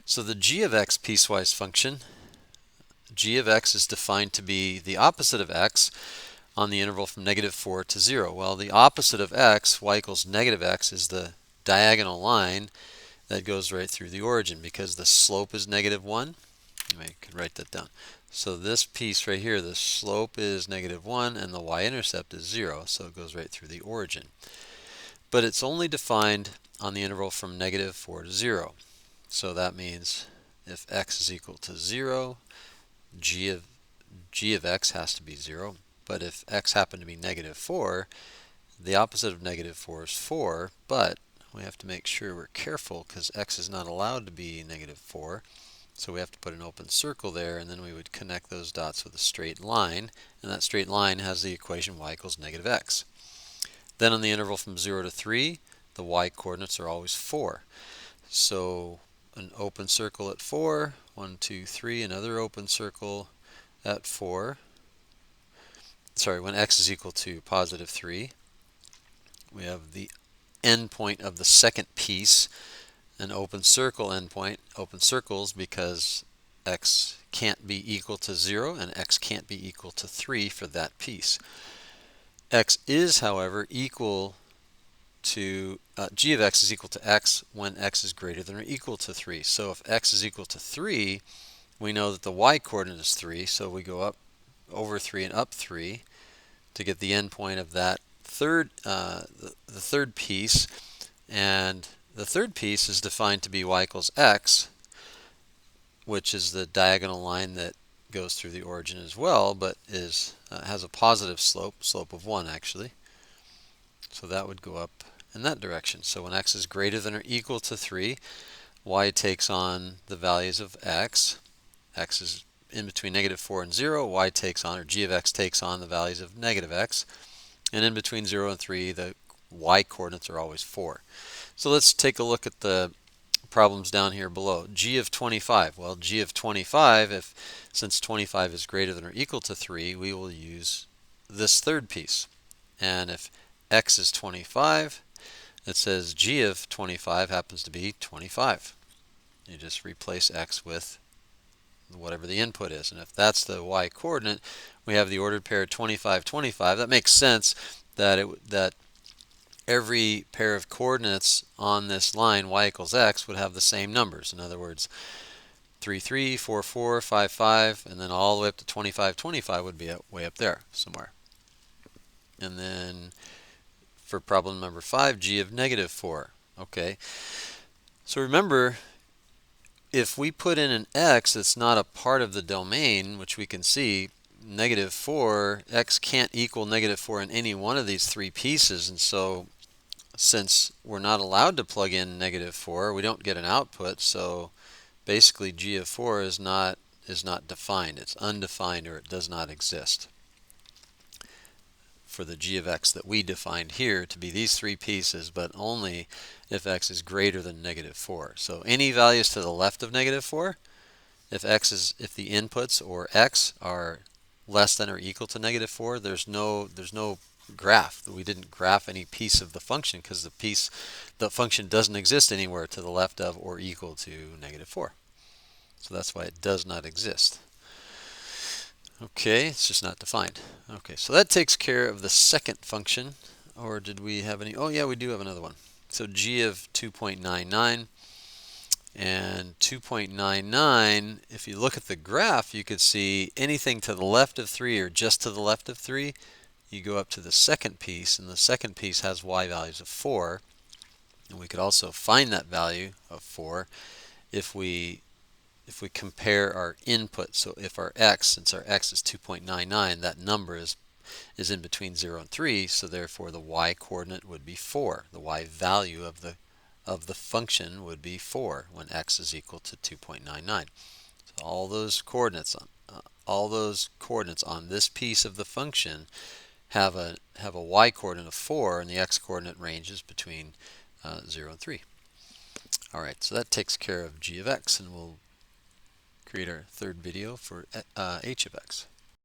So the g of x piecewise function, g of x is defined to be the opposite of x on the interval from -4 to 0. Well, the opposite of x, y equals -x, is the diagonal line that goes right through the origin because the slope is -1. I could write that down. So this piece right here, the slope is -1 and the y-intercept is 0, so it goes right through the origin. But it's only defined on the interval from -4 to 0. So that means if x is equal to 0, g of x has to be 0. But if x happened to be -4, the opposite of -4 is 4, but we have to make sure we're careful because x is not allowed to be -4. So we have to put an open circle there, and then we would connect those dots with a straight line, and that straight line has the equation y equals -x. Then on the interval from 0 to 3, the y coordinates are always 4. So an open circle at 4, 1, 2, 3, another open circle at 4. Sorry, when x is equal to +3, we have the endpoint of the second piece, an open circle endpoint, open circles because x can't be equal to 0 and x can't be equal to 3 for that piece. X is, however, equal to, g of x is equal to x when x is greater than or equal to 3. So if x is equal to 3, we know that the y coordinate is 3, so we go up over 3 and up 3 to get the endpoint of that third, the third piece. And the third piece is defined to be y equals x, which is the diagonal line that goes through the origin as well, but has a positive slope of 1 actually. So that would go up in that direction. So when x is greater than or equal to 3, y takes on the values of x. X is in between -4 and 0. Y takes on, or g of x takes on the values of -x. And in between 0 and 3, the y coordinates are always 4. So let's take a look at the problems down here below. G of 25. Well, g of 25, since 25 is greater than or equal to 3, we will use this third piece. And if x is 25, it says g of 25 happens to be 25. You just replace x with whatever the input is. And if that's the y coordinate, we have the ordered pair 25, 25. That makes sense that every pair of coordinates on this line y equals x would have the same numbers. In other words, 3, 3, 4, 4, 5, 5, and then all the way up to 25, 25 would be way up there somewhere. And then for problem number 5, g of -4. Okay, so remember, if we put in an x that's not a part of the domain, which we can see, -4, x can't equal -4 in any one of these three pieces, and so since we're not allowed to plug in -4, we don't get an output, so basically g of 4 is not defined. It's undefined, or it does not exist for the g of x that we defined here to be these three pieces, but only if x is greater than -4. So any values to the left of -4, if the inputs or x are less than or equal to -4, there's no graph. We didn't graph any piece of the function because the function doesn't exist anywhere to the left of or equal to -4. So that's why it does not exist. Okay, it's just not defined. Okay, so that takes care of the second function. Or did we have any? Oh yeah, we do have another one. So g of 2.99. And 2.99, if you look at the graph, you could see anything to the left of 3 or just to the left of 3, you go up to the second piece, and the second piece has y values of 4. And we could also find that value of 4 if we compare our input. So if our x, since our x is 2.99, that number is in between 0 and 3, so therefore the y coordinate would be 4. The y value of the function would be 4 when x is equal to 2.99. So all those coordinates on this piece of the function have a y coordinate of 4, and the x coordinate ranges between 0 and 3. All right, so that takes care of g of x, and we'll create our third video for h of x.